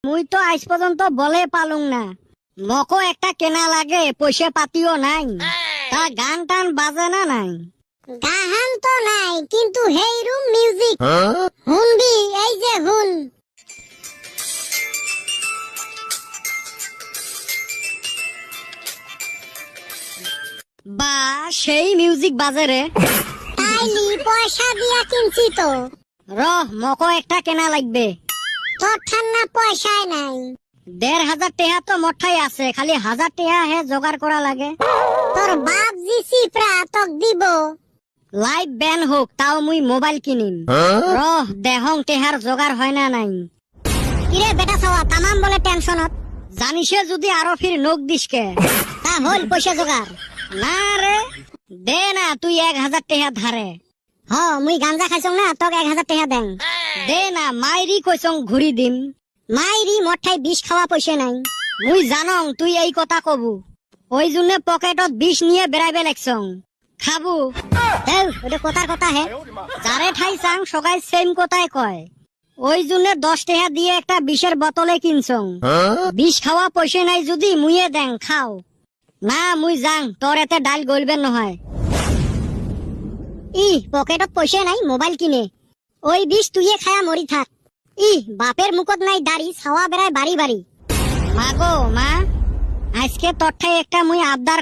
মুই তো আজ পর্যন্ত বলে পালুং না, মকো একটা কেনা লাগে, পয়সা পাতিও নাই। তা গান টান বাজে না নাই? গাহান তো নাই, কিন্তু হেই রুম মিউজিক হুনবি, এই যে হুন। বা সেই মিউজিক বাজে রে। তাইলি পয়সা দিয়া কিনছি তো। রহ, মকো একটা কেনা লাগবে। তোর ঠান্না পয়সায় নাই। 1,500 টাকা তো মঠাই আছে, খালি 1000 টাকা হে জোগাড় করা লাগে। তোর বাপ জিসি প্রা তক দিব। লাইভ ব্যান হোক, তাও মুই মোবাইল কিনিম। রহ দেহং টেহার জোগাড় হয় না নাই। কিরে বেটা সওয়া, তামাম বলে টেনশনত। জানিসে যদি আরো ফির নোক দিসকে। তা হল পয়সা জোগাড়? না রে, দে না তুই 1000 টাকা ধারে। হ, মুই গাঞ্জা খাইছং না, তক 1000 টাকা দেন। দে না, মাইরি কইছং ঘুরি দিম। মাইরি মঠাই বিষ খাওয়া পয়সা নাই। মুই জানং তুই এই কথা কবু, ওই জন্য পকেটত 20 নিয়ে বেড়াইবে লাগছং। খাবু? দেউ, ওটা কথার কথা হে। যারে ঠাই চাং সবাই সেম কথাই কয়। ওই জন্য 10 টাকা দিয়ে একটা 20-এর বোতলে কিনছং। 20 খাওয়া পয়সা নাই যদি মুইয়ে দেং, খাও। না মুই যাং, তোর এতে ডাল গলবে নহয়। ই পকেটত পয়সা নাই, মোবাইল কিনে। ওই বিষ তুইয়ে খায়া মরি থাক। ই বাপের মুখত নাই দাড়ি, ছাওয়া বেড়ায় বাড়ি বাড়ি। মা গো মা, আজকে তোর ঠাই একটা মুই আবদার